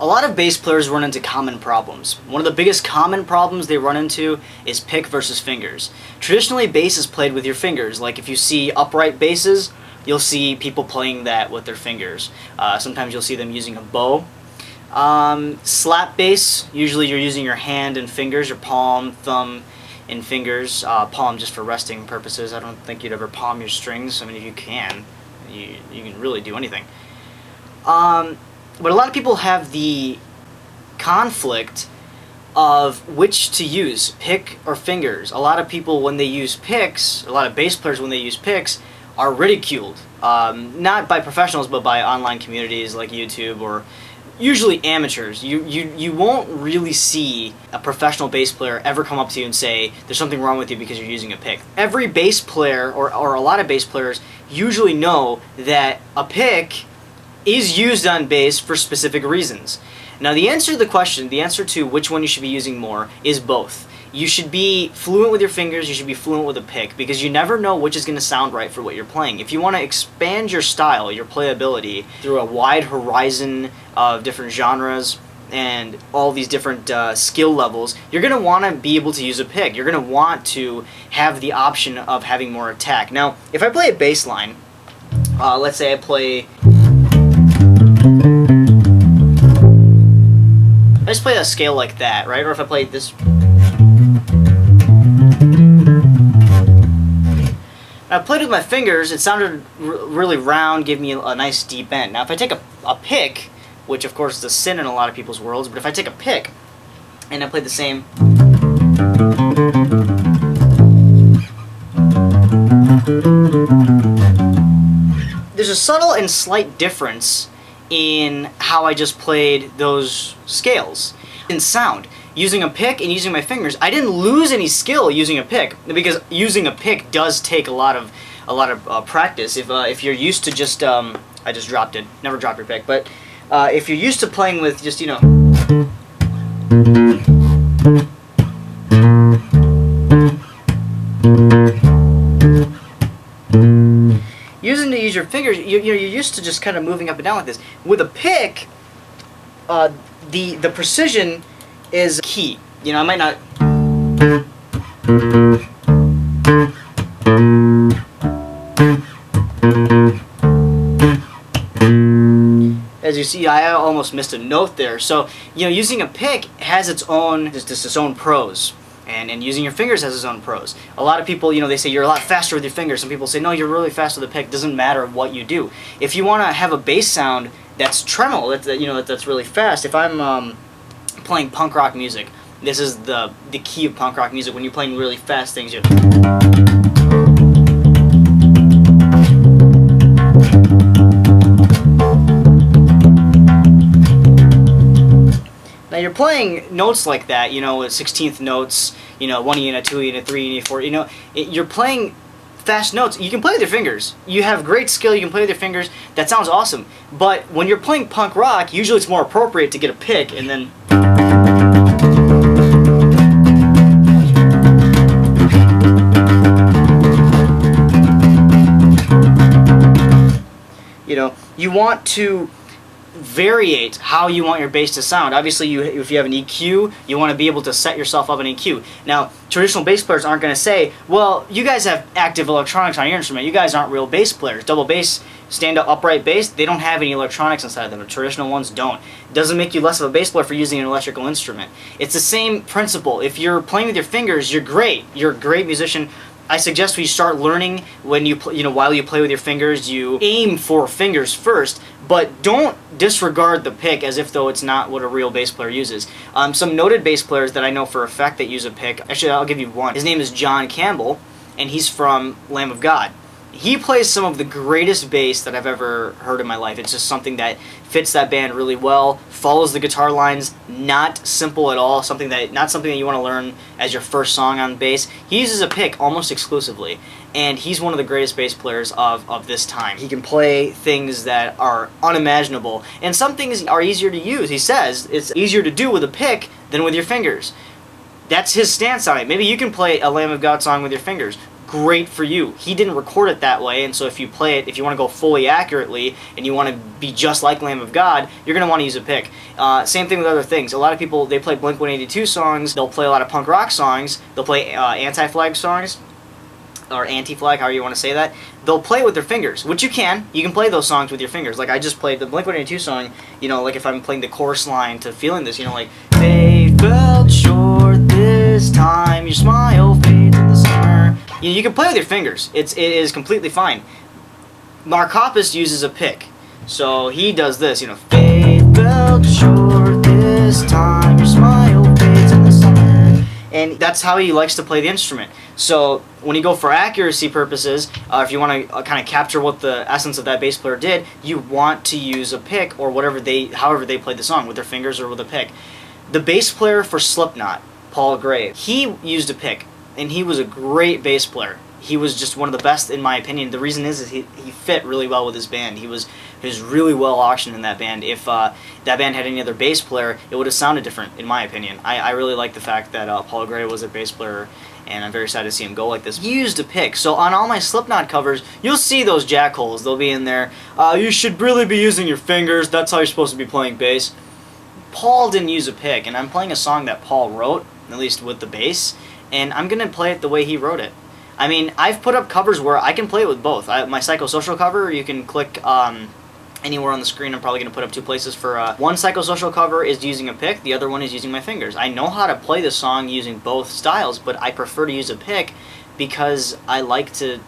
A lot of bass players run into common problems. One of the biggest common problems they run into is pick versus fingers. Traditionally, bass is played with your fingers. Like if you see upright basses, you'll see people playing that with their fingers. Sometimes you'll see them using a bow. Slap bass, usually you're using your hand and fingers, your palm, thumb, and fingers. Palm just for resting purposes. I don't think you'd ever palm your strings. I mean, if you can, you can really do anything. But a lot of people have the conflict of which to use, pick or fingers. A lot of people, when they use picks, a lot of bass players, when they use picks, are ridiculed. Not by professionals, but by online communities like YouTube, or usually amateurs. You won't really see a professional bass player ever come up to you and say, there's something wrong with you because you're using a pick. Every bass player, or a lot of bass players, usually know that a pick is used on bass for specific reasons. Now the answer to the question, the answer to which one you should be using more, is both. You should be fluent with your fingers, you should be fluent with a pick, because you never know which is going to sound right for what you're playing. If you want to expand your style, your playability, through a wide horizon of different genres and all these different skill levels, you're going to want to be able to use a pick. You're going to want to have the option of having more attack. Now, if I play a bass line, let's say I play... I just play a scale like that, right? Or if I play this... I played with my fingers, it sounded really round, gave me a nice deep end. Now if I take a pick, which of course is a sin in a lot of people's worlds, but if I take a pick and I play the same... There's a subtle and slight difference in how I just played those scales. In sound, using a pick and using my fingers, I didn't lose any skill using a pick, because using a pick does take a lot of practice. If you're used to just I just dropped it. Never drop your pick. But if you're used to playing with just, you know, use your fingers, you're used to just kind of moving up and down like this. With a pick, the precision is key. You know, I might not... As you see, I almost missed a note there. So, you know, using a pick has its own pros. And using your fingers has its own pros. A lot of people, you know, they say you're a lot faster with your fingers. Some people say, no, you're really fast with a pick. Doesn't matter what you do. If you want to have a bass sound that's tremolo, that's really fast. If I'm playing punk rock music, this is the key of punk rock music. When you're playing really fast things, now you're playing notes like that, you know, 16th notes, you know, 1E and a 2E and a 3E and a 4, you know, you're playing fast notes. You can play with your fingers. You have great skill, you can play with your fingers, that sounds awesome. But when you're playing punk rock, usually it's more appropriate to get a pick and then... You know, you want to variate how you want your bass to sound. Obviously, if you have an EQ, you want to be able to set yourself up an EQ. Now, traditional bass players aren't going to say, well, you guys have active electronics on your instrument. You guys aren't real bass players. Double bass, stand-up upright bass, they don't have any electronics inside of them. The traditional ones don't. It doesn't make you less of a bass player for using an electrical instrument. It's the same principle. If you're playing with your fingers, you're great. You're a great musician. I suggest when you start learning, when while you play with your fingers, you aim for fingers first, but don't disregard the pick as if though it's not what a real bass player uses. Some noted bass players that I know for a fact that use a pick, actually I'll give you one. His name is John Campbell, and he's from Lamb of God. He plays some of the greatest bass that I've ever heard in my life. It's just something that fits that band really well, follows the guitar lines, not simple at all, not something that you want to learn as your first song on bass. He uses a pick almost exclusively, and he's one of the greatest bass players of this time. He can play things that are unimaginable, and some things are easier to use. He says it's easier to do with a pick than with your fingers. That's his stance on it. Maybe you can play a Lamb of God song with your fingers. great for you. He didn't record it that way, and so if you play it, if you want to go fully accurately and you want to be just like Lamb of God, you're going to want to use a pick. Same thing with other things. A lot of people, they play Blink-182 songs, they'll play a lot of punk rock songs, they'll play anti-flag songs, or anti-flag, however you want to say that. They'll play it with their fingers, which you can play those songs with your fingers. Like I just played the Blink-182 song, you know, like if I'm playing the chorus line to Feeling This, you know, like, they fell short this time, your smile fades in the summer. You can play with your fingers. It is completely fine. Mark Hoppus uses a pick. So he does this, you know, fade fell short this time, your smile fades in the summer. And that's how he likes to play the instrument. So when you go for accuracy purposes, if you want to kind of capture what the essence of that bass player did, you want to use a pick or however they played the song, with their fingers or with a pick. The bass player for Slipknot, Paul Gray, he used a pick, and he was a great bass player. He was just one of the best in my opinion. The reason is he fit really well with his band. He was really well auctioned in that band. If that band had any other bass player, it would have sounded different, in my opinion. I really like the fact that Paul Gray was a bass player, and I'm very sad to see him go like this. He used a pick. So on all my Slipknot covers, you'll see those jackholes. They'll be in there. You should really be using your fingers. That's how you're supposed to be playing bass. Paul didn't use a pick, and I'm playing a song that Paul wrote, at least with the bass, and I'm going to play it the way he wrote it. I mean, I've put up covers where I can play it with both. My Psychosocial cover, you can click anywhere on the screen. I'm probably going to put up 2 places for one Psychosocial cover is using a pick, the other one is using my fingers. I know how to play the song using both styles, but I prefer to use a pick because I like to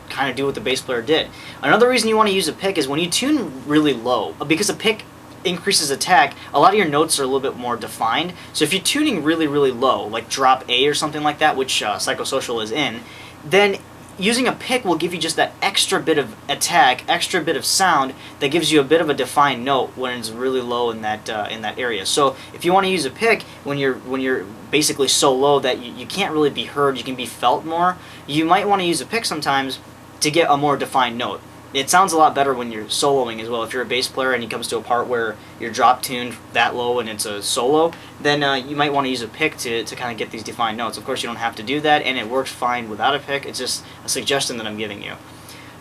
kind of do what the bass player did. Another reason you want to use a pick is when you tune really low, because a pick increases attack, a lot of your notes are a little bit more defined. So if you're tuning really, really low, like drop A or something like that, which Psychosocial is in, then using a pick will give you just that extra bit of attack, extra bit of sound that gives you a bit of a defined note when it's really low in that area. So if you want to use a pick when you're basically so low that you can't really be heard, you can be felt more, you might want to use a pick sometimes to get a more defined note. It sounds a lot better when you're soloing as well. If you're a bass player and it comes to a part where you're drop tuned that low and it's a solo, then you might want to use a pick to kind of get these defined notes. Of course, you don't have to do that, and it works fine without a pick. It's just a suggestion that I'm giving you.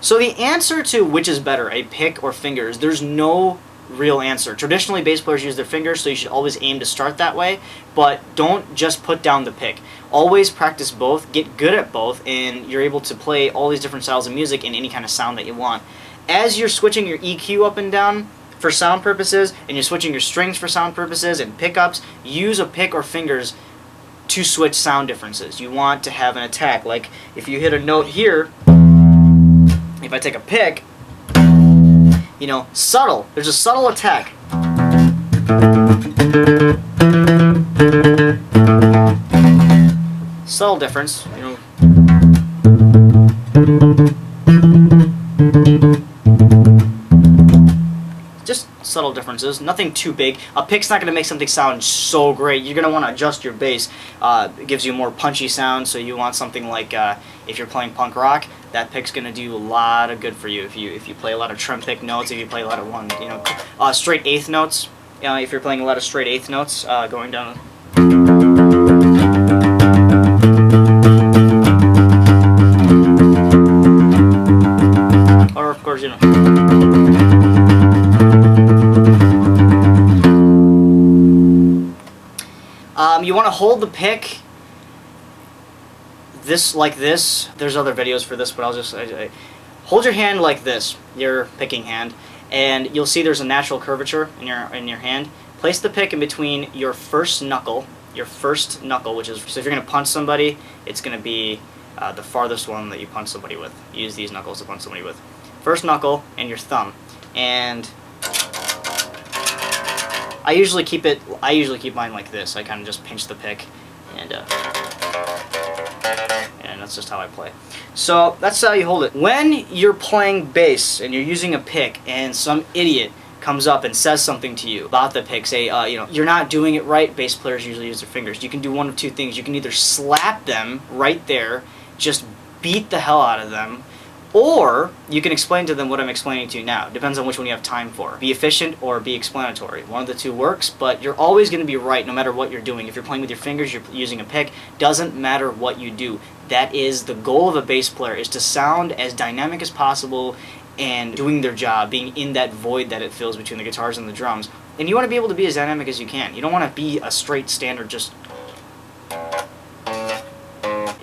So the answer to which is better, a pick or fingers, there's no real answer. Traditionally, bass players use their fingers, so you should always aim to start that way, but don't just put down the pick. Always practice both, get good at both, and you're able to play all these different styles of music in any kind of sound that you want. As you're switching your EQ up and down for sound purposes, and you're switching your strings for sound purposes and pickups, use a pick or fingers to switch sound differences. You want to have an attack. Like if you hit a note here, if I take a pick, you know, subtle. There's a subtle attack. Subtle difference, you know. Just subtle differences, nothing too big. A pick's not going to make something sound so great. You're going to want to adjust your bass. It gives you a more punchy sound, so you want something like if you're playing punk rock, that pick's going to do a lot of good for you. If you play a lot of trim pick notes, if you play a lot of straight eighth notes, if you're playing a lot of straight eighth notes going down. Or of course, you know. You want to hold the pick like this. There's other videos for this, but I'll just hold your hand like this, your picking hand, and you'll see there's a natural curvature in your hand. Place the pick in between your first knuckle, which is, so if you're going to punch somebody, it's going to be the farthest one that you punch somebody with. Use these knuckles to punch somebody with. First knuckle and your thumb, and I usually keep mine like this. I kind of just pinch the pick, and that's just how I play. So that's how you hold it. When you're playing bass and you're using a pick, and some idiot comes up and says something to you about the pick, say, you're not doing it right. Bass players usually use their fingers. You can do one of two things. You can either slap them right there, just beat the hell out of them, Or you can explain to them what I'm explaining to you now. Depends on which one you have time for. Be efficient or be explanatory. One of the two works, but you're always going to be right no matter what you're doing. If you're playing with your fingers, you're using a pick, doesn't matter what you do. That is the goal of a bass player, is to sound as dynamic as possible and doing their job, being in that void that it fills between the guitars and the drums. And you want to be able to be as dynamic as you can. You don't want to be a straight standard just...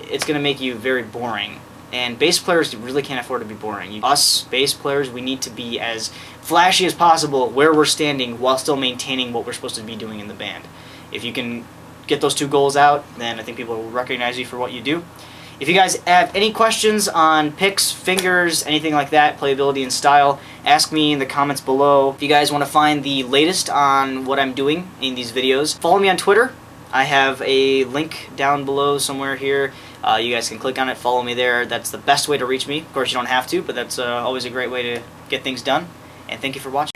It's going to make you very boring. And bass players really can't afford to be boring. Us bass players, we need to be as flashy as possible where we're standing while still maintaining what we're supposed to be doing in the band. If you can get those two goals out, then I think people will recognize you for what you do. If you guys have any questions on picks, fingers, anything like that, playability and style, ask me in the comments below. If you guys want to find the latest on what I'm doing in these videos, follow me on Twitter. I have a link down below somewhere here. You guys can click on it, follow me there. That's the best way to reach me. Of course, you don't have to, but that's always a great way to get things done. And thank you for watching.